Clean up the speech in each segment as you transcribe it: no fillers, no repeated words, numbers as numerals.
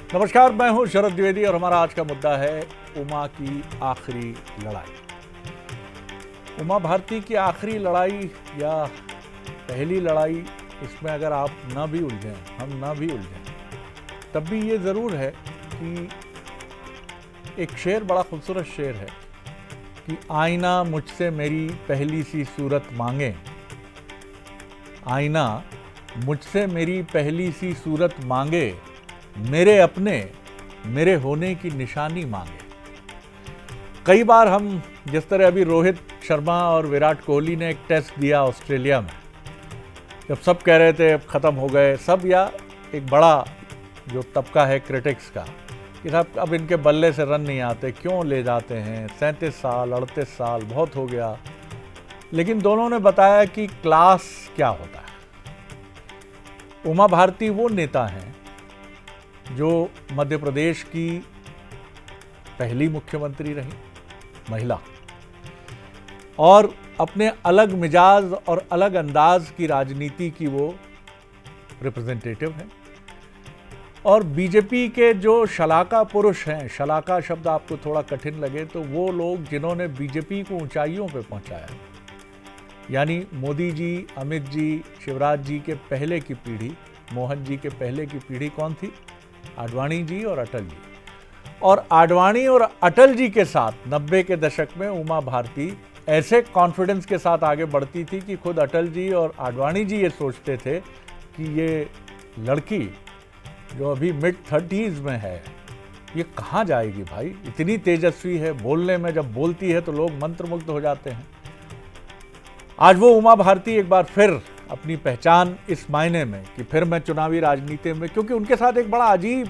नमस्कार, मैं हूं शरद द्विवेदी और हमारा आज का मुद्दा है उमा की आखिरी लड़ाई। उमा भारती की आखिरी लड़ाई या पहली लड़ाई, इसमें अगर आप न भी उलझें, हम न भी उलझें, तब भी ये ज़रूर है कि एक शेर, बड़ा खूबसूरत शेर है कि आईना मुझसे मेरी पहली सी सूरत मांगे, आईना मुझसे मेरी पहली सी सूरत मांगे, मेरे अपने मेरे होने की निशानी मांगे। कई बार हम, जिस तरह अभी रोहित शर्मा और विराट कोहली ने एक टेस्ट दिया ऑस्ट्रेलिया में, जब सब कह रहे थे अब ख़त्म हो गए सब, या एक बड़ा जो तबका है क्रिटिक्स का कि साहब अब इनके बल्ले से रन नहीं आते, क्यों ले जाते हैं, 37 साल 38 साल बहुत हो गया। लेकिन दोनों ने बताया कि क्लास क्या होता है। उमा भारती वो नेता हैं जो मध्य प्रदेश की पहली मुख्यमंत्री रही महिला, और अपने अलग मिजाज और अलग अंदाज की राजनीति की वो रिप्रेजेंटेटिव हैं। और बीजेपी के जो शलाका पुरुष हैं, शलाका शब्द आपको थोड़ा कठिन लगे तो वो लोग जिन्होंने बीजेपी को ऊंचाइयों पे पहुंचाया, यानी मोदी जी, अमित जी, शिवराज जी के पहले की पीढ़ी, मोहन जी के पहले की पीढ़ी कौन थी? आडवाणी जी और अटल जी। और आडवाणी और अटल जी के साथ 90 के दशक में उमा भारती ऐसे कॉन्फिडेंस के साथ आगे बढ़ती थी कि खुद अटल जी और आडवाणी जी ये सोचते थे कि ये लड़की जो अभी मिड 30s में है, ये कहाँ जाएगी भाई, इतनी तेजस्वी है, बोलने में जब बोलती है तो लोग मंत्रमुग्ध हो जाते हैं। आज वो उमा भारती एक बार फिर अपनी पहचान इस मायने में कि फिर मैं चुनावी राजनीति में, क्योंकि उनके साथ एक बड़ा अजीब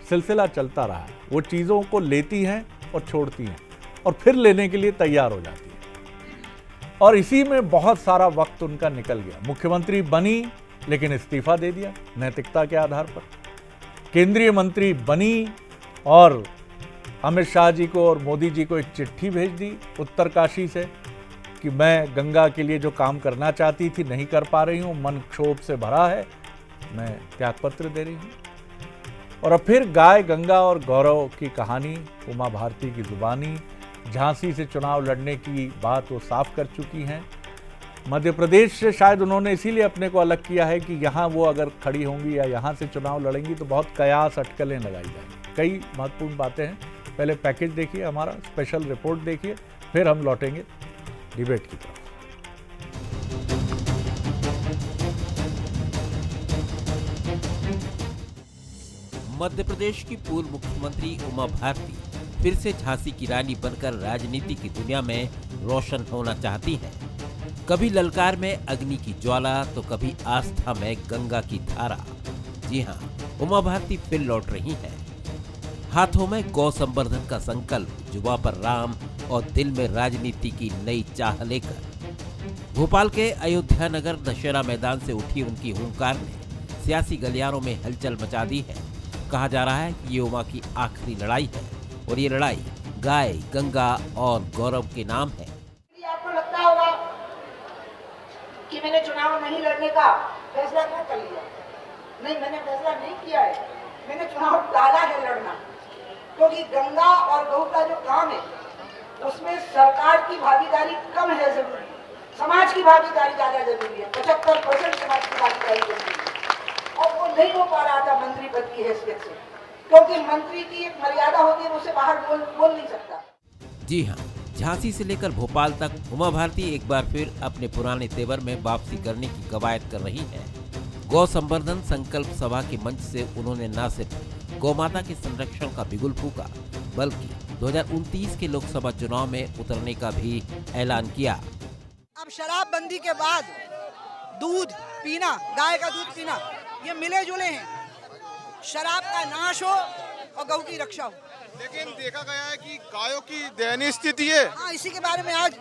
सिलसिला चलता रहा है, वो चीज़ों को लेती हैं और छोड़ती हैं और फिर लेने के लिए तैयार हो जाती है, और इसी में बहुत सारा वक्त उनका निकल गया। मुख्यमंत्री बनी लेकिन इस्तीफा दे दिया नैतिकता के आधार पर, केंद्रीय मंत्री बनी और अमित शाह जी को और मोदी जी को एक चिट्ठी भेज दी उत्तरकाशी से कि मैं गंगा के लिए जो काम करना चाहती थी नहीं कर पा रही हूँ, मन क्षोभ से भरा है, मैं त्यागपत्र दे रही हूँ। और अब फिर गाय गंगा और गौरव की कहानी उमा भारती की जुबानी, झांसी से चुनाव लड़ने की बात वो साफ कर चुकी हैं। मध्य प्रदेश से शायद उन्होंने इसीलिए अपने को अलग किया है कि यहाँ वो अगर खड़ी होंगी या यहाँ से चुनाव लड़ेंगी तो बहुत कयास अटकलें लगाई जाएंगी। कई महत्वपूर्ण बातें हैं। पहले पैकेज देखिए, हमारा स्पेशल रिपोर्ट देखिए, फिर हम लौटेंगे डिबेट की तरफ। मध्य प्रदेश की पूर्व मुख्यमंत्री उमा भारती फिर से झांसी की रानी बनकर राजनीति की दुनिया में रोशन होना चाहती हैं। कभी ललकार में अग्नि की ज्वाला तो कभी आस्था में गंगा की धारा। जी हाँ, उमा भारती फिर लौट रही हैं। हाथों में गौ संवर्धन का संकल्प, जुबां पर राम और दिल में राजनीति की नई चाह लेकर। भोपाल के अयोध्या नगर दशहरा मैदान से उठी उनकी हुंकार ने सियासी गलियारों में हलचल मचा दी है। कहा जा रहा है कि ये उमा की आखिरी लड़ाई है और ये लड़ाई गाय, गंगा और गौरव के नाम है। आपको लगता होगा कि मैंने चुनाव नहीं लड़ने का फैसला क्यों कर लिया? नहीं, मैंने फैसला नहीं किया है, मैंने चुनाव टाला है लड़ना, क्योंकि गंगा और गौ का जो काम है उसमें सरकार की भागीदारी कम है, जरूरी समाज की भागीदारी ज्यादा जरूरी है। 75% समाज की भागीदारी जरूरी है, और वो नहीं हो पा रहा था मंत्री पद की हैसियत से, क्योंकि मंत्री की एक मर्यादा होती है, उससे बाहर बोल नहीं सकता। जी हाँ, झांसी से लेकर भोपाल तक उमा भारती एक बार फिर अपने पुराने तेवर में वापसी करने की कवायद कर रही है। गौ संवर्धन संकल्प सभा के मंच से उन्होंने न सिर्फ गौ माता के संरक्षण का बिगुल फूका, बल्कि 2029 के लोकसभा चुनाव में उतरने का भी ऐलान किया। अब शराबबंदी के बाद दूध पीना, गाय का दूध पीना, ये मिले जुले हैं। शराब का नाश हो और गौ की रक्षा हो। लेकिन देखा गया है कि गायों की दयनीय स्थिति है। हाँ, इसी के बारे में आज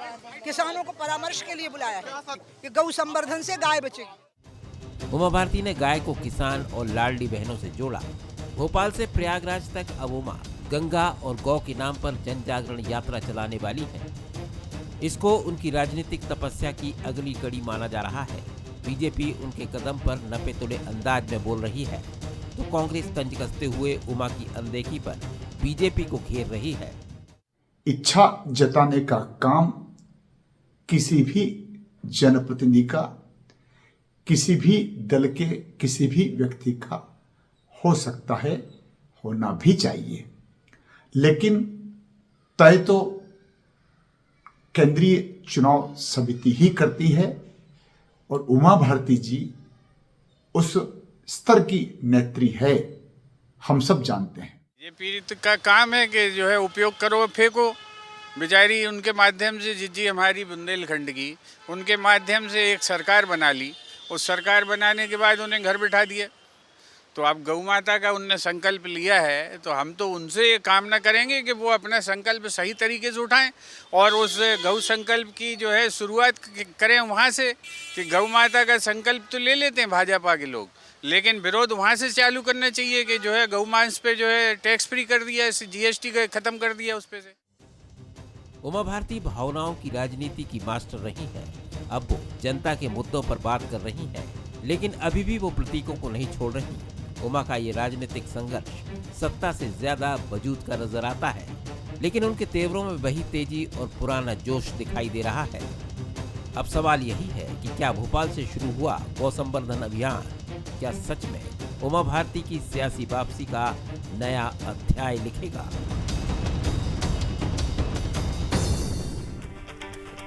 किसानों को परामर्श के लिए बुलाया है कि गौ संवर्धन से गाय बचेगी। उमा भारती ने गाय को किसान और लाडली बहनों से जोड़ा। भोपाल से प्रयागराज तक अब उमा गंगा और गौ के नाम पर जन जागरण यात्रा चलाने वाली है। इसको उनकी राजनीतिक तपस्या की अगली कड़ी माना जा रहा है। बीजेपी उनके कदम पर नपे तुले अंदाज में बोल रही है। तो कांग्रेस तंज कसते हुए उमा की अनदेखी पर बीजेपी को घेर रही है। इच्छा जताने का काम किसी भी जनप्रतिनिधि का, किसी भी दल के किसी भी व्यक्ति का हो सकता है, होना भी चाहिए, लेकिन तय तो केंद्रीय चुनाव समिति ही करती है और उमा भारती जी उस स्तर की नेत्री है, हम सब जानते हैं। ये पीड़ित का काम है कि जो है उपयोग करो फेंको। बेचारी उनके माध्यम से जिज्जी हमारी बुंदेलखंड की, उनके माध्यम से एक सरकार बना ली। उस सरकार बनाने के बाद उन्हें घर बिठा दिया। तो अब गौ माता का उनने संकल्प लिया है, तो हम तो उनसे ये कामना करेंगे कि वो अपना संकल्प सही तरीके से उठाएं और उस गौ संकल्प की जो है शुरुआत करें वहाँ से कि गौ माता का संकल्प तो ले लेते हैं भाजपा के लोग, लेकिन विरोध वहाँ से चालू करना चाहिए कि जो है गौ मांस पे जो है टैक्स फ्री कर दिया, जीएसटी का खत्म कर दिया उस पे से। उमा भारती भावनाओं की राजनीति की मास्टर रही है। अब वो जनता के मुद्दों पर बात कर रही हैं, लेकिन अभी भी वो प्रतीकों को नहीं छोड़ रही। उमा का ये राजनीतिक संघर्ष सत्ता से ज्यादा वजूद का नजर आता है, लेकिन उनके तेवरों में वही तेजी और पुराना जोश दिखाई दे रहा है। अब सवाल यही है कि क्या भोपाल से शुरू हुआ गौ संवर्धन अभियान क्या सच में उमा भारती की सियासी वापसी का नया अध्याय लिखेगा?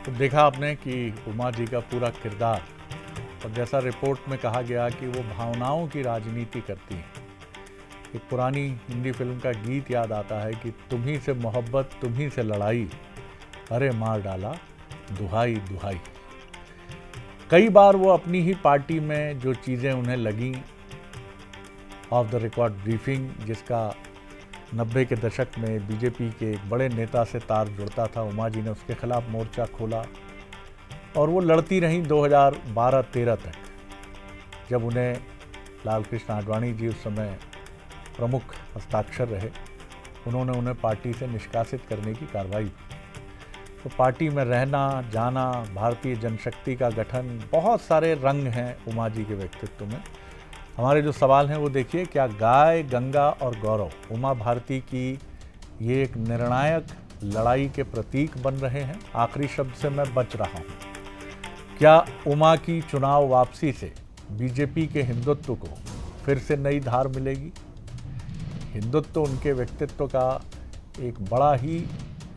तो देखा आपने कि उमा जी का पूरा किरदार, और जैसा रिपोर्ट में कहा गया कि वो भावनाओं की राजनीति करती हैं। एक पुरानी हिंदी फिल्म का गीत याद आता है कि तुम्ही से मोहब्बत तुम्ही से लड़ाई, अरे मार डाला दुहाई दुहाई। कई बार वो अपनी ही पार्टी में जो चीज़ें उन्हें लगी, ऑफ द रिकॉर्ड ब्रीफिंग जिसका 90 के दशक में बीजेपी के एक बड़े नेता से तार जुड़ता था, उमा जी ने उसके खिलाफ मोर्चा खोला और वो लड़ती रहीं 2012-13 तक, जब उन्हें लाल कृष्ण आडवाणी जी उस समय प्रमुख हस्ताक्षर रहे, उन्होंने उन्हें पार्टी से निष्कासित करने की कार्रवाई की। तो पार्टी में रहना जाना, भारतीय जनशक्ति का गठन, बहुत सारे रंग हैं उमा जी के व्यक्तित्व में। हमारे जो सवाल हैं वो देखिए, क्या गाय, गंगा और गौरव उमा भारती की ये एक निर्णायक लड़ाई के प्रतीक बन रहे हैं? आखिरी शब्द से मैं बच रहा हूँ। क्या उमा की चुनाव वापसी से बीजेपी के हिंदुत्व को फिर से नई धार मिलेगी? हिंदुत्व उनके व्यक्तित्व का एक बड़ा ही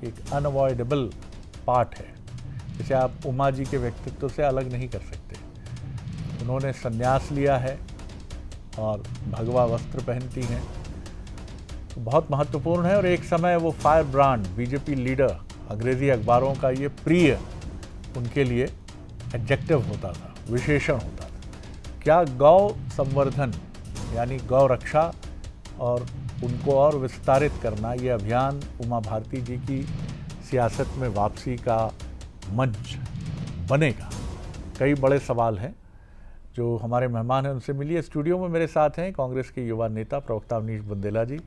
एक अनअवॉइडेबल पार्ट है, जिसे आप उमा जी के व्यक्तित्व से अलग नहीं कर सकते। उन्होंने संन्यास लिया है और भगवा वस्त्र पहनती हैं, तो बहुत महत्वपूर्ण है। और एक समय वो फायर ब्रांड, बीजेपी लीडर, अंग्रेजी अखबारों का ये प्रिय उनके लिए एडजेक्टिव होता था, विशेषण होता था। क्या गौ संवर्धन यानी गौ रक्षा और उनको और विस्तारित करना, ये अभियान उमा भारती जी की सियासत में वापसी का मंच बनेगा? कई बड़े सवाल हैं। जो हमारे मेहमान हैं उनसे मिलिए। स्टूडियो में मेरे साथ हैं कांग्रेस के युवा नेता प्रवक्ता अवनीश बुंदेला जी,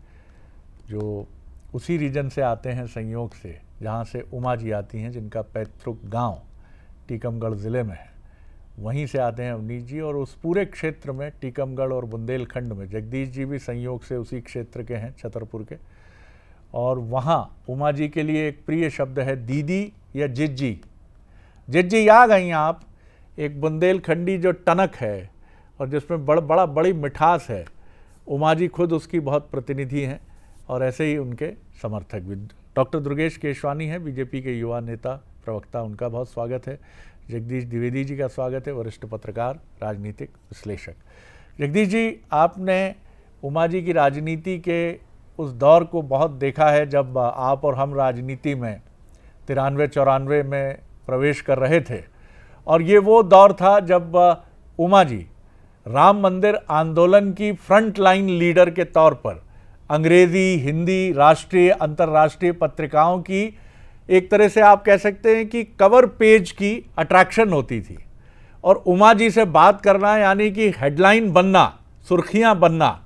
जो उसी रीजन से आते हैं, संयोग से, जहाँ से उमा जी आती हैं, जिनका पैतृक गांव टीकमगढ़ ज़िले में है। वहीं से आते हैं अवनीश जी, और उस पूरे क्षेत्र में टीकमगढ़ और बुंदेलखंड में जगदीश जी भी संयोग से उसी क्षेत्र के हैं, छतरपुर के। और वहाँ उमा जी के लिए एक प्रिय शब्द है दीदी या जिज्जी। जिज्जी आ गई आप, एक बुंदेलखंडी जो टनक है और जिसमें बड़ी मिठास है। उमा जी खुद उसकी बहुत प्रतिनिधि हैं और ऐसे ही उनके समर्थक भी। डॉक्टर दुर्गेश केशवानी हैं, बीजेपी के युवा नेता प्रवक्ता, उनका बहुत स्वागत है। जगदीश द्विवेदी जी का स्वागत है, वरिष्ठ पत्रकार, राजनीतिक विश्लेषक। जगदीश जी, आपने उमा जी की राजनीति के उस दौर को बहुत देखा है जब आप और हम राजनीति में 93-94 में प्रवेश कर रहे थे, और ये वो दौर था जब उमा जी राम मंदिर आंदोलन की फ्रंट लाइन लीडर के तौर पर अंग्रेज़ी, हिंदी, राष्ट्रीय, अंतर्राष्ट्रीय पत्रिकाओं की एक तरह से आप कह सकते हैं कि कवर पेज की अट्रैक्शन होती थी। और उमा जी से बात करना यानी कि हेडलाइन बनना, सुर्खियां बनना।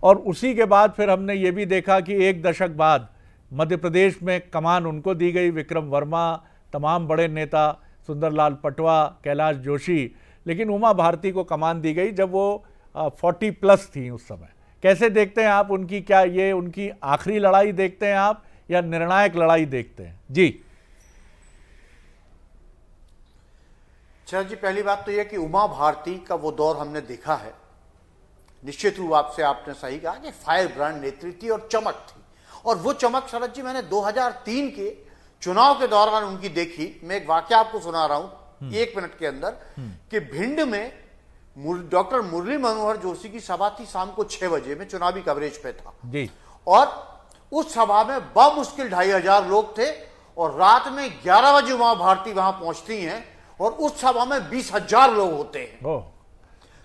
और उसी के बाद फिर हमने ये भी देखा कि एक दशक बाद मध्य प्रदेश में कमान उनको दी गई, विक्रम वर्मा, तमाम बड़े नेता, सुंदरलाल पटवा, कैलाश जोशी, लेकिन उमा भारती को कमान दी गई जब वो 40+ थी उस समय। कैसे देखते हैं आप उनकी, क्या ये उनकी आखिरी लड़ाई देखते हैं आप या निर्णायक लड़ाई देखते हैं? जी शरद जी, पहली बात तो यह कि उमा भारती का वो दौर हमने देखा है। निश्चित रूप से आपने सही कहा कि फायर ब्रांड नेत्री थी और चमक थी, और वो चमक शरद जी मैंने 2003 के चुनाव के दौरान उनकी देखी। मैं एक वाक्य आपको सुना रहा हूं 1 मिनट के अंदर, कि भिंड में डॉक्टर मुरली मनोहर जोशी की सभा थी, शाम को 6 बजे में चुनावी कवरेज पे था जी, और उस सभा में बमुश्किल 2500 लोग थे, और रात में 11 बजे उमा भारती वहां पहुंचती हैं और उस सभा में 20,000 लोग होते हैं।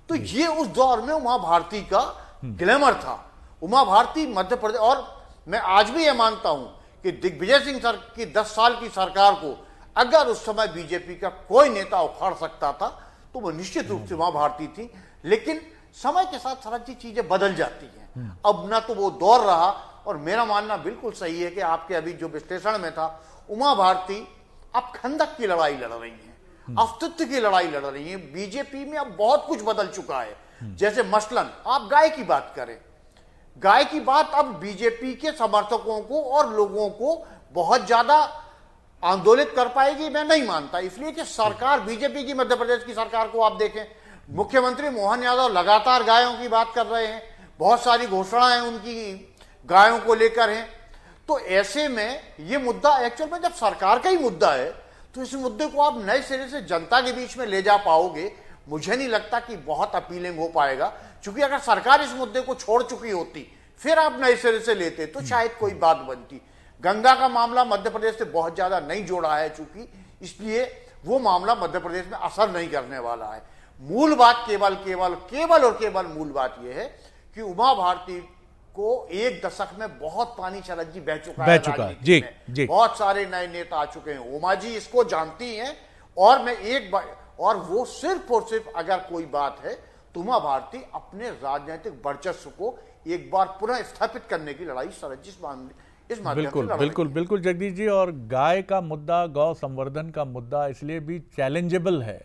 तो ये उस दौर में उमा भारती का ग्लैमर था। उमा भारती मध्य प्रदेश, और मैं आज भी यह मानता हूं कि दिग्विजय सिंह सर की 10 साल की सरकार को अगर उस समय बीजेपी का कोई नेता उखाड़ सकता था तो वो निश्चित रूप से उमा भारती थी। लेकिन समय के साथ शरद जी चीजें बदल जाती हैं, अब ना तो वो दौर रहा, और मेरा मानना बिल्कुल सही है कि आपके अभी जो विश्लेषण में था, उमा भारती अब खंदक की लड़ाई लड़ रही है, अस्तित्व की लड़ाई लड़ रही है। बीजेपी में अब बहुत कुछ बदल चुका है। जैसे मसलन आप गाय की बात करें, गाय की बात अब बीजेपी के समर्थकों को और लोगों को बहुत ज्यादा आंदोलित कर पाएगी, मैं नहीं मानता। इसलिए कि सरकार, बीजेपी की मध्य प्रदेश की सरकार को आप देखें, मुख्यमंत्री मोहन यादव लगातार गायों की बात कर रहे हैं, बहुत सारी घोषणाएं उनकी गायों को लेकर हैं। तो ऐसे में ये मुद्दा एक्चुअल में जब सरकार का ही मुद्दा है तो इस मुद्दे को आप नए सिरे से जनता के बीच में ले जा पाओगे, मुझे नहीं लगता कि बहुत अपीलिंग हो पाएगा। क्योंकि अगर सरकार इस मुद्दे को छोड़ चुकी होती, फिर आप नए सिरे से लेते तो शायद कोई बात बनती। गंगा का मामला मध्य प्रदेश से बहुत ज्यादा नहीं जोड़ा है चूंकि, इसलिए वो मामला मध्य प्रदेश में असर नहीं करने वाला है। मूल बात केवल मूल बात यह है कि उमा भारती को 1 दशक में बहुत पानी शरद जी बह चुका है जी, जी। बहुत सारे नए नेता आ चुके हैं, उमा जी इसको जानती हैं। और मैं एक बार, और वो सिर्फ और सिर्फ अगर कोई बात है तो उमा भारती अपने राजनीतिक वर्चस्व को एक बार पुनः स्थापित करने की लड़ाई शरद जी इस माध्यम से बिल्कुल जगदीश जी। और गाय का मुद्दा, गौ संवर्धन का मुद्दा इसलिए भी चैलेंजेबल है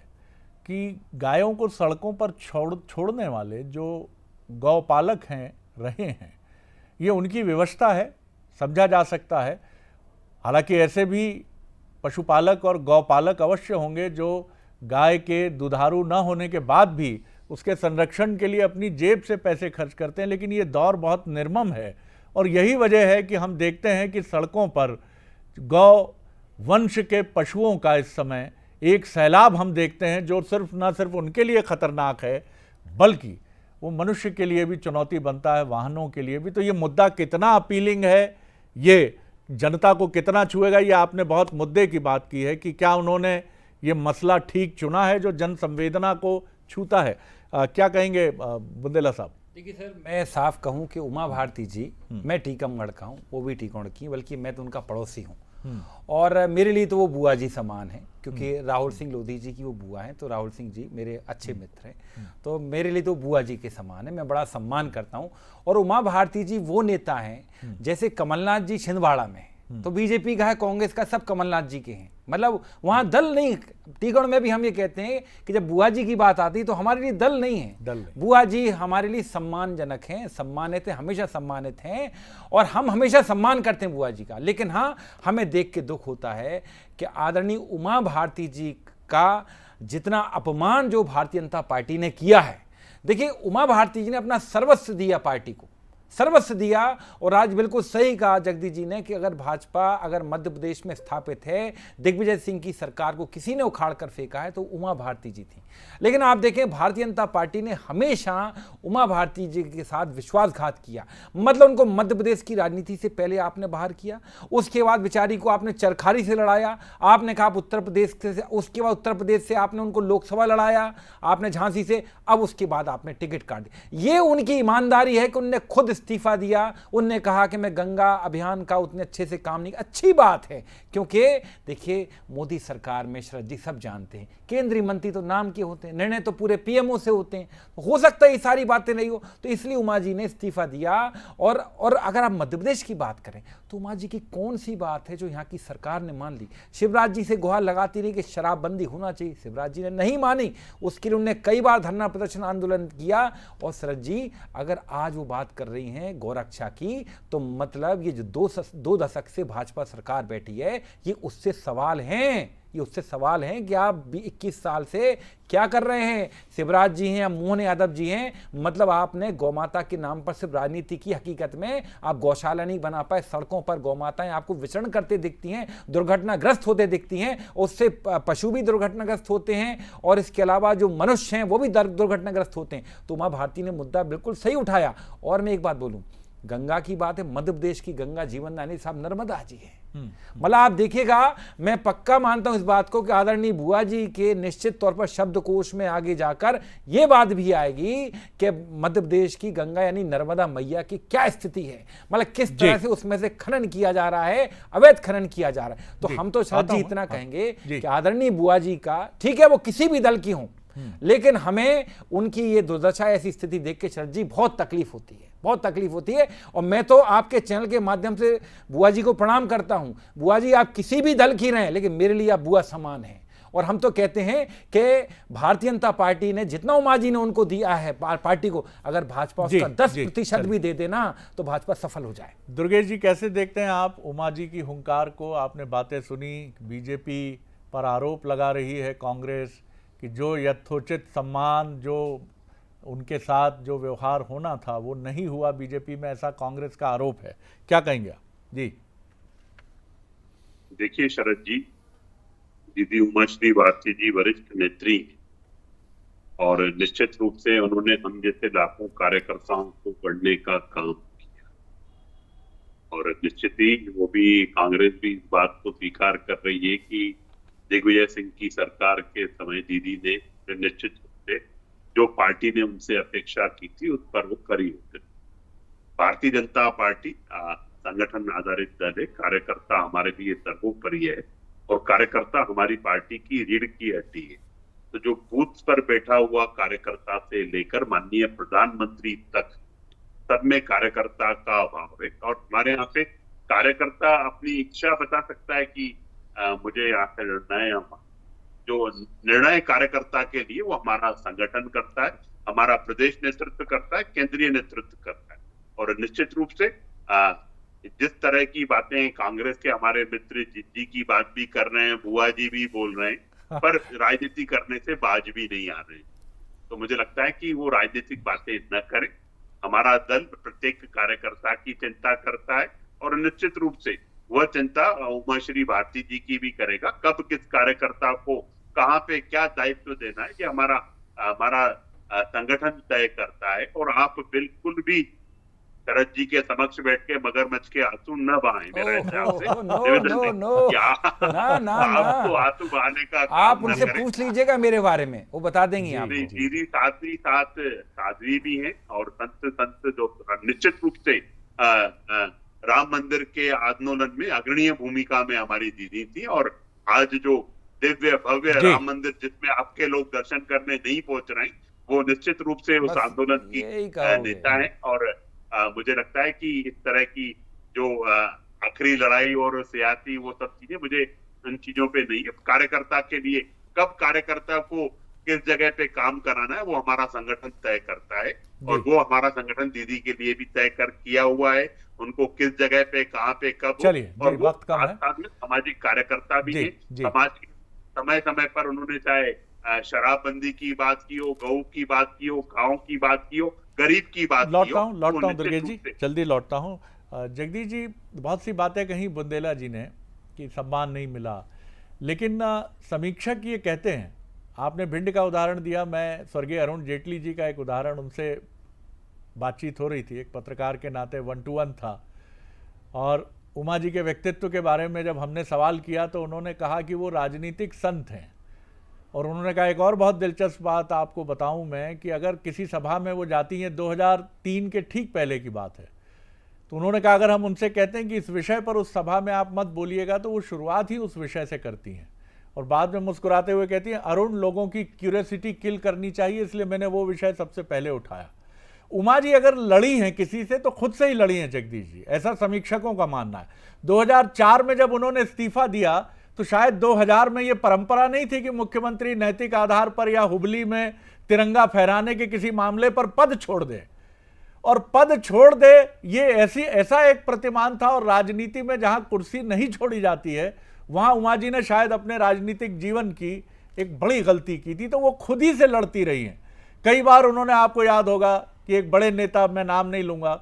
कि गायों को सड़कों पर छोड़ने वाले जो गौपालक हैं, रहे हैं, ये उनकी व्यवस्था है, समझा जा सकता है। हालांकि ऐसे भी पशुपालक और गौपालक अवश्य होंगे जो गाय के दुधारू न होने के बाद भी उसके संरक्षण के लिए अपनी जेब से पैसे खर्च करते हैं, लेकिन ये दौर बहुत निर्मम है। और यही वजह है कि हम देखते हैं कि सड़कों पर गौ वंश के पशुओं का इस समय एक सैलाब हम देखते हैं, जो न सिर्फ उनके लिए खतरनाक है बल्कि वो मनुष्य के लिए भी चुनौती बनता है, वाहनों के लिए भी। तो ये मुद्दा कितना अपीलिंग है, ये जनता को कितना छुएगा, ये आपने बहुत मुद्दे की बात की है कि क्या उन्होंने ये मसला ठीक चुना है जो जन संवेदना को छूता है। क्या कहेंगे बुंदेला साहब? देखिए सर, मैं साफ कहूं कि उमा भारती जी, मैं टीकमगढ़ का हूं, वो भी टीकमगढ़ की, बल्कि मैं तो उनका पड़ोसी हूं। और मेरे लिए तो वो बुआ जी समान है, क्योंकि राहुल सिंह लोधी जी की वो बुआ हैं, तो राहुल सिंह जी मेरे अच्छे मित्र हैं, तो मेरे लिए तो बुआ जी के समान है, मैं बड़ा सम्मान करता हूं। और उमा भारती जी वो नेता हैं, जैसे कमलनाथ जी छिंदवाड़ा में तो बीजेपी का है, कांग्रेस का, सब कमलनाथ जी के हैं, मतलब वहां दल नहीं। टीकमगढ़ में भी हम ये कहते हैं कि जब बुआ जी की बात आती है तो हमारे लिए दल नहीं है, बुआ जी हमारे लिए सम्मानजनक हैं, सम्मानित हैं, हमेशा सम्मानित हैं, और हम हमेशा सम्मान करते हैं बुआ जी का। लेकिन हाँ, हमें देख के दुख होता है कि आदरणीय उमा भारती जी का जितना अपमान जो भारतीय जनता पार्टी ने किया है, देखिए उमा भारती जी ने अपना सर्वस्व दिया, पार्टी को सर्वस्व दिया। और आज बिल्कुल सही कहा जगदीश जी ने कि अगर भाजपा अगर मध्य प्रदेश में स्थापित है, दिग्विजय सिंह की सरकार को किसी ने उखाड़ कर फेंका है तो उमा भारती जी थी। लेकिन आप देखें, भारतीय जनता पार्टी ने हमेशा उमा भारती जी के साथ विश्वासघात किया, मतलब उनको मध्य प्रदेश की राजनीति से पहले आपने बाहर किया, उसके बाद बेचारी को आपने चरखारी से लड़ाया, आपने कहा उत्तर प्रदेश से, उसके बाद उत्तर प्रदेश से आपने उनको लोकसभा लड़ाया, आपने झांसी से, अब उसके बाद आपने टिकट काट दिया। ये उनकी ईमानदारी है कि उनने खुद इस्तीफा दिया, उनने कहा कि मैं गंगा अभियान का उतने अच्छे से काम नहीं। अच्छी बात है, क्योंकि देखिए मोदी सरकार में शरद जी सब जानते हैं केंद्रीय मंत्री तो नाम के होते हैं, निर्णय तो पूरे पीएमओ से होते हैं, हो सकता है ये सारी बातें नहीं हो, तो इसलिए उमा जी ने इस्तीफा दिया। और अगर आप मध्य प्रदेश की बात करें तो उमा जी की कौन सी बात है जो यहाँ की सरकार ने मान ली। शिवराज जी से गुहार लगाती रही कि शराबबंदी होना चाहिए, शिवराज जी ने नहीं मानी, उसके लिए उन्होंने कई बार धरना प्रदर्शन आंदोलन किया। और शरद जी अगर आज वो बात कर रही हैं गौरक्षा की, तो मतलब ये जो दो दशक से भाजपा सरकार बैठी है, ये उससे सवाल हैं, ये उससे सवाल हैं कि आप 21 साल से क्या कर रहे हैं। शिवराज जी हैं या मोहन यादव जी हैं, मतलब आपने गौमाता के नाम पर सिर्फ राजनीति की, हकीकत में आप गौशाला नहीं बना पाए। सड़कों पर गौमाताएं आपको विचरण करते दिखती हैं, दुर्घटनाग्रस्त होते दिखती हैं, उससे पशु भी दुर्घटनाग्रस्त होते हैं और इसके अलावा जो मनुष्य हैं वो भी दुर्घटनाग्रस्त होते हैं। तो उमा भारती ने मुद्दा बिल्कुल सही उठाया। और मैं एक बात बोलूं, गंगा की बात है, मध्य प्रदेश की गंगा जीवन दायिनी साहब नर्मदा जी है। मतलब आप देखिएगा, मैं पक्का मानता हूं इस बात को कि आदरणीय बुआ जी के निश्चित तौर पर शब्दकोश में आगे जाकर यह बात भी आएगी कि मध्य प्रदेश की गंगा यानी नर्मदा मैया की क्या स्थिति है, मतलब किस तरह से उसमें से खनन किया जा रहा है, अवैध खनन किया जा रहा है। तो हम तो शरद जी इतना कहेंगे कि आदरणीय बुआ जी का, ठीक है वो किसी भी दल की हों, लेकिन हमें उनकी ये दुर्दशा, ऐसी स्थिति देख के शरद जी बहुत तकलीफ होती है, बहुत तकलीफ होती है। और मैं तो आपके चैनल के माध्यम से बुआ जी को प्रणाम करता हूं। बुआ जी आप किसी भी दल की रहें, लेकिन मेरे लिए आप बुआ समान हैं। और हम तो कहते हैं कि भारतीय जनता पार्टी ने जितना उमा जी ने उनको दिया है पार्टी को, अगर भाजपा उसका 10% भी दे देना तो भाजपा सफल हो जाए। दुर्गेश जी कैसे देखते हैं आप उमा जी की हुंकार को? आपने बातें सुनी, बीजेपी पर आरोप लगा रही है कांग्रेस कि जो यथोचित सम्मान, जो उनके साथ जो व्यवहार होना था वो नहीं हुआ बीजेपी में, ऐसा कांग्रेस का आरोप है, क्या कहेंगे आप? जी देखिए शरद जी, दीदी उमाश्री भारती जी वरिष्ठ नेत्री और निश्चित रूप से उन्होंने हम जैसे लाखों कार्यकर्ताओं को पढ़ने का काम किया और निश्चित ही वो भी, कांग्रेस भी इस बात को स्वीकार कर रही है कि दिग्विजय सिंह की सरकार के समय दीदी ने निश्चित रूप से जो पार्टी ने उनसे अपेक्षा की थी उस पर वो खरी उतरी। भारतीय जनता पार्टी संगठन आधारित दल है, कार्यकर्ता हमारे लिए सर्वोपरि है और कार्यकर्ता हमारी पार्टी की रीढ़ की हड्डी है। तो जो बूथ पर बैठा हुआ कार्यकर्ता से लेकर माननीय प्रधानमंत्री तक, सब में कार्यकर्ता का अभाव है। और हमारे यहाँ पे कार्यकर्ता अपनी इच्छा बता सकता है कि मुझे यहाँ से लड़ना है। जो निर्णय कार्यकर्ता के लिए वो हमारा संगठन करता है, हमारा प्रदेश नेतृत्व करता है, केंद्रीय नेतृत्व करता है। और निश्चित रूप से जिस तरह की बातें कांग्रेस के हमारे मित्र जिज्जी की बात भी कर रहे हैं, बुआ जी भी बोल रहे हैं, पर राजनीति करने से बाज भी नहीं आ रहे। तो मुझे लगता है कि वो राजनीतिक बातें न करें। हमारा दल प्रत्येक कार्यकर्ता की चिंता करता है और निश्चित रूप से वह चिंता उमाश्री भारती जी की भी करेगा। कब किस कार्यकर्ता को कहाँ पे क्या दायित्व देना है, ये हमारा संगठन तय करता है। और आप बिल्कुल भी शरद जी के समक्ष बैठ के मगरमच्छ के आंसू न बहाएं। मेरा आपको आंसू बहाने का आप उनसे पूछ लीजिएगा मेरे बारे में, वो बता देंगी। आप दीदी साध्वी भी हैं और संत जो निश्चित रूप से राम मंदिर के आंदोलन में अग्रणीय भूमिका में हमारी दीदी थी। और आज जो दिव्य भव्य राम मंदिर जिसमें आपके लोग दर्शन करने नहीं पहुंच रहे हैं, वो निश्चित रूप से उस आंदोलन की नेता है। और मुझे लगता है कि इस तरह की जो आखिरी लड़ाई और सियासी वो सब चीजें, मुझे इन चीजों पे नहीं है। कार्यकर्ता के लिए कब कार्यकर्ता को किस जगह पे काम कराना है वो हमारा संगठन तय करता है। और वो हमारा संगठन दीदी के लिए भी तय किया हुआ है, उनको किस जगह पे कहाँ पे कब। और वक्त कम है, सामाजिक कार्यकर्ता भी है। समाज के समय समय पर उन्होंने चाहे शराबबंदी की बात की हो, गऊ की बात की हो, गाँव की बात की हो, गरीब की बात लौटता हूँ दुर्गेश जी, जल्दी लौटता हूँ। जगदीश जी, बहुत सी बातें कही बुंदेला जी ने कि सम्मान नहीं मिला, लेकिन समीक्षक ये कहते हैं, आपने भिंड का उदाहरण दिया, मैं स्वर्गीय अरुण जेटली जी का एक उदाहरण, उनसे बातचीत हो रही थी, एक पत्रकार के नाते 1-to-1 था, और उमा जी के व्यक्तित्व के बारे में जब हमने सवाल किया तो उन्होंने कहा कि वो राजनीतिक संत हैं। और उन्होंने कहा एक और बहुत दिलचस्प बात आपको बताऊं मैं कि अगर किसी सभा में वो जाती हैं, 2003 के ठीक पहले की बात है, तो उन्होंने कहा अगर हम उनसे कहते हैं कि इस विषय पर उस सभा में आप मत बोलिएगा, तो वो शुरुआत ही उस विषय से करती हैं और बाद में मुस्कुराते हुए कहती हैं अरुण, लोगों की क्यूरियोसिटी किल करनी चाहिए, इसलिए मैंने वो विषय सबसे पहले उठाया। उमा जी अगर लड़ी हैं किसी से तो खुद से ही लड़ी हैं जगदीश जी, ऐसा समीक्षकों का मानना है। 2004 में जब उन्होंने इस्तीफा दिया तो शायद 2000 में ये परंपरा नहीं थी कि मुख्यमंत्री नैतिक आधार पर या हुबली में तिरंगा फहराने के किसी मामले पर पद छोड़ दे, और पद छोड़ दे ये ऐसा एक प्रतिमान था। और राजनीति में जहां कुर्सी नहीं छोड़ी जाती है वहां उमा जी ने शायद अपने राजनीतिक जीवन की एक बड़ी गलती की थी, तो वो खुद ही से लड़ती रही हैं। कई बार उन्होंने, आपको याद होगा कि एक बड़े नेता, मैं नाम नहीं लूंगा,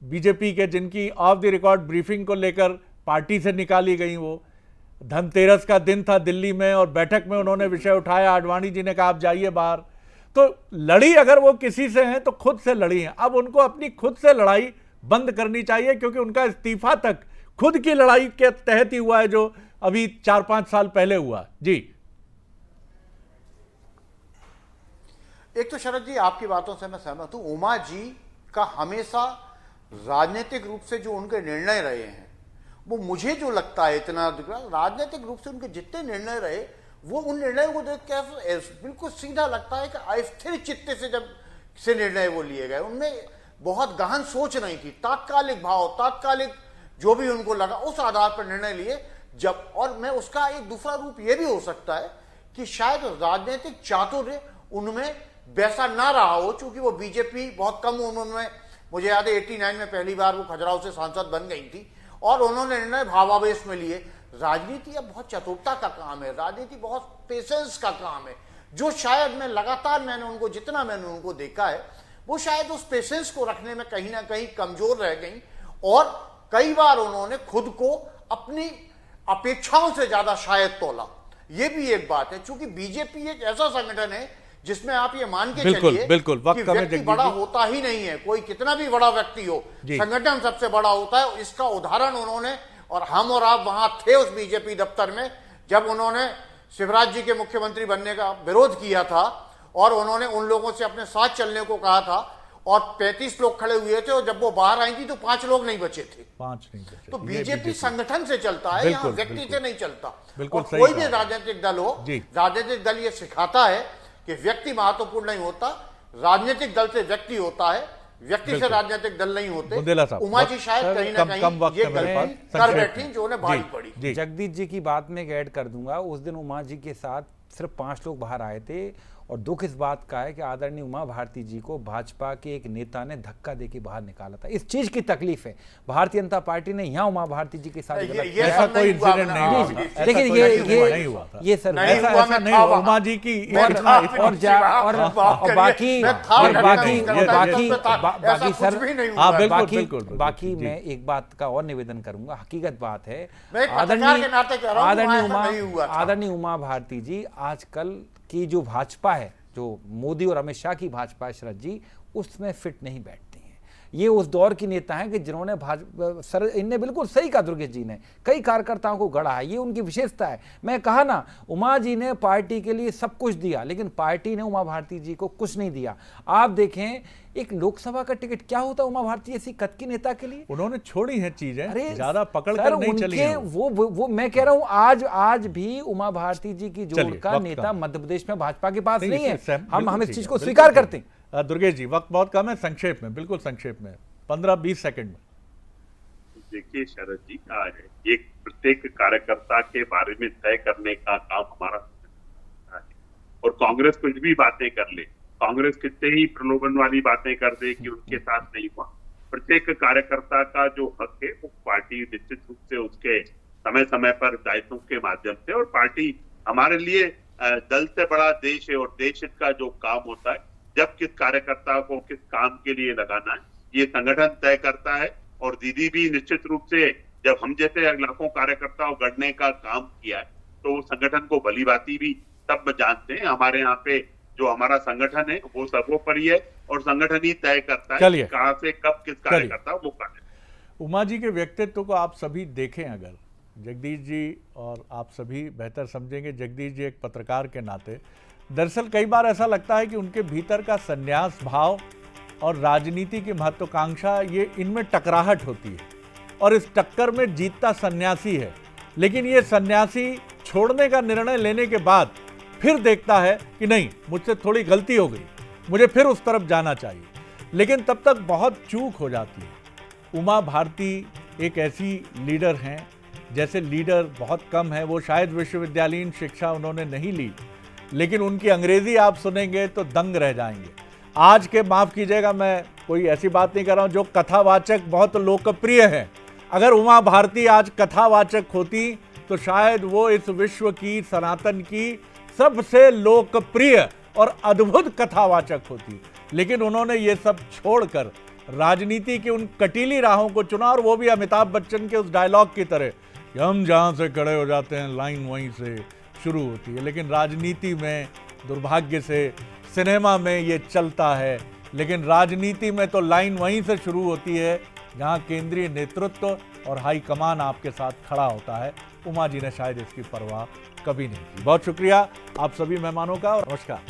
बीजेपी के, जिनकी ऑफ द रिकॉर्ड ब्रीफिंग को लेकर पार्टी से निकाली गई, वो धनतेरस का दिन था दिल्ली में और बैठक में उन्होंने विषय उठाया, आडवाणी जी ने कहा आप जाइए बाहर। तो लड़ी अगर वो किसी से हैं तो खुद से लड़ी हैं। अब उनको अपनी खुद से लड़ाई बंद करनी चाहिए, क्योंकि उनका इस्तीफा तक खुद की लड़ाई के तहत ही हुआ है, जो अभी 4-5 साल पहले हुआ। जी, एक तो शरद जी आपकी बातों से मैं सहमत हूं। उमा जी का हमेशा राजनीतिक रूप से जो उनके निर्णय रहे हैं, वो मुझे जो लगता है इतना राजनीतिक रूप से उनके जितने निर्णय रहे, वो उन निर्णयों को देख के बिल्कुल सीधा लगता है कि अस्थिर चित्त से जब से निर्णय वो लिए गए, उनमें बहुत गहन सोच नहीं थी, तात्कालिक भाव, तात्कालिक जो भी उनको लगा उस आधार पर निर्णय लिए। जब, और मैं उसका एक दूसरा रूप ये भी हो सकता है कि शायद राजनीतिक चातुर्य उनमें वैसा ना रहा हो, चूंकि वो बीजेपी बहुत कम उम्र में, मुझे याद है 89 में पहली बार वो खजुराहो से सांसद बन गई थी और उन्होंने निर्णय भावावेश में लिए। राजनीति अब बहुत चतुरता का काम है, राजनीति बहुत पेशेंस का काम है, जो शायद जितना मैंने उनको देखा है, वो शायद उस पेशेंस को रखने में कहीं ना कहीं कमजोर रह गई और कई बार उन्होंने खुद को अपनी अपेक्षाओं से ज्यादा शायद तोला। ये भी एक बात है, क्योंकि बीजेपी एक ऐसा संगठन है जिसमें आप ये मान के चलिए कि व्यक्ति बड़ा होता ही नहीं है, कोई कितना भी बड़ा व्यक्ति हो, संगठन सबसे बड़ा होता है। इसका उदाहरण उन्होंने, और हम और आप वहां थे उस बीजेपी दफ्तर में जब उन्होंने शिवराज जी के मुख्यमंत्री बनने का विरोध किया था और उन्होंने उन लोगों से अपने साथ चलने को कहा था और 35 लोग खड़े हुए थे और जब वो बाहर आई थी तो 5 लोग नहीं बचे थे। 5 नहीं बचे। तो बीजेपी संगठन से चलता है, यहाँ व्यक्ति से नहीं चलता। और कोई भी राजनीतिक दल हो, राजनीतिक दल ये सिखाता है कि व्यक्ति महत्वपूर्ण नहीं होता, राजनीतिक दल से व्यक्ति होता है, व्यक्ति से राजनीतिक दल नहीं होते। उमा जी शायद कहीं ना कहीं ये गलती कर बैठी जो उन्हें भारी पड़ी। जगदीश जी की बात में ऐड कर दूंगा, उस दिन उमा जी के साथ सिर्फ 5 लोग बाहर आए थे और दुख इस बात का है कि आदरणीय उमा भारती जी को भाजपा के एक नेता ने धक्का देके बाहर निकाला था। इस चीज की तकलीफ है, भारतीय जनता पार्टी ने यहाँ उमा भारती जी के साथ ऐसा कोई इंसिडेंट नहीं हुआ। देखिए ये सर ऐसा नहीं हुआ उमा जी की। और बाकी मैं एक बात का और निवेदन करूंगा, हकीकत बात है, आदरणीय उमा भारती जी आजकल की जो भाजपा है, जो मोदी और अमित शाह की भाजपा है शरद जी, उसमें फिट नहीं बैठती हैं। ये उस दौर की नेता हैं कि जिन्होंने इनने बिल्कुल सही कहा, दुर्गेश जी ने कई कार्यकर्ताओं को गढ़ा है, ये उनकी विशेषता है। मैं कहा ना, उमा जी ने पार्टी के लिए सब कुछ दिया, लेकिन पार्टी ने उमा भारती जी को कुछ नहीं दिया। आप देखें एक लोकसभा का टिकट क्या होता है उमा भारती ऐसी कद की नेता के लिए, उन्होंने छोड़ी है चीजें, ज्यादा पकड़ कर नहीं चली है। वो मैं कह रहा हूं, आज भी उमा भारती जी की जोड़ का नेता मध्य प्रदेश में भाजपा के पास नहीं है। हम इस चीज को स्वीकार करते हैं। दुर्गेश जी, वक्त बहुत कम है, संक्षेप में, बिल्कुल संक्षेप में, 15-20 सेकंड में। देखिए शरद जी, एक प्रत्येक कार्यकर्ता के बारे में तय करने का काम हमारा है और कांग्रेस कुछ भी बातें कर ले, कांग्रेस कितने ही प्रलोभन वाली बातें कर दे कि उनके साथ नहीं हुआ, प्रत्येक कार्यकर्ता का जो हक है वो पार्टी निश्चित रूप से उसके समय समय पर दायित्वों के माध्यम से, और पार्टी हमारे लिए दल से बड़ा देश है और देश का जो काम होता है, जब किस कार्यकर्ता को किस काम के लिए लगाना है, ये संगठन तय करता है। और दीदी भी निश्चित रूप से जब हम जैसे लाखों कार्यकर्ताओं गढ़ने का काम किया है तो वो संगठन को भली भांति भी सब जानते हैं। हमारे यहाँ पे जो हमारा संगठन है वो सर्वोपरि है और संगठन ही तय करता है कहाँ से कब किस कार्यकर्ता वो कार्य। उमा जी के व्यक्तित्व को आप सभी देखें, अगर जगदीश जी और आप सभी बेहतर समझेंगे, जगदीश जी एक पत्रकार के नाते, दरअसल कई बार ऐसा लगता है कि उनके भीतर का संन्यास भाव और राजनीति की महत्वाकांक्षा, ये इनमें टकराहट होती है और इस टक्कर में जीतता सन्यासी है। लेकिन ये सन्यासी छोड़ने का निर्णय लेने के बाद फिर देखता है कि नहीं, मुझसे थोड़ी गलती हो गई, मुझे फिर उस तरफ जाना चाहिए, लेकिन तब तक बहुत चूक हो जाती है। उमा भारती एक ऐसी लीडर हैं, जैसे लीडर बहुत कम है। वो शायद विश्वविद्यालयीन शिक्षा उन्होंने नहीं ली, लेकिन उनकी अंग्रेजी आप सुनेंगे तो दंग रह जाएंगे। आज के, माफ़ कीजिएगा, मैं कोई ऐसी बात नहीं कर रहा हूँ, जो कथावाचक बहुत लोकप्रिय हैं, अगर उमा भारती आज कथावाचक होती तो शायद वो इस विश्व की, सनातन की सबसे लोकप्रिय और अद्भुत कथावाचक होती। लेकिन उन्होंने ये सब छोड़कर राजनीति की उन कटीली राहों को चुना, और वो भी अमिताभ बच्चन के उस डायलॉग की तरह कि हम जहाँ से खड़े हो जाते हैं लाइन वहीं से शुरू होती है। लेकिन राजनीति में दुर्भाग्य से, सिनेमा में ये चलता है, लेकिन राजनीति में तो लाइन वहीं से शुरू होती है जहाँ केंद्रीय नेतृत्व और हाईकमान आपके साथ खड़ा होता है। उमा जी ने शायद इसकी परवाह कभी नहीं की। बहुत शुक्रिया आप सभी मेहमानों का और नमस्कार।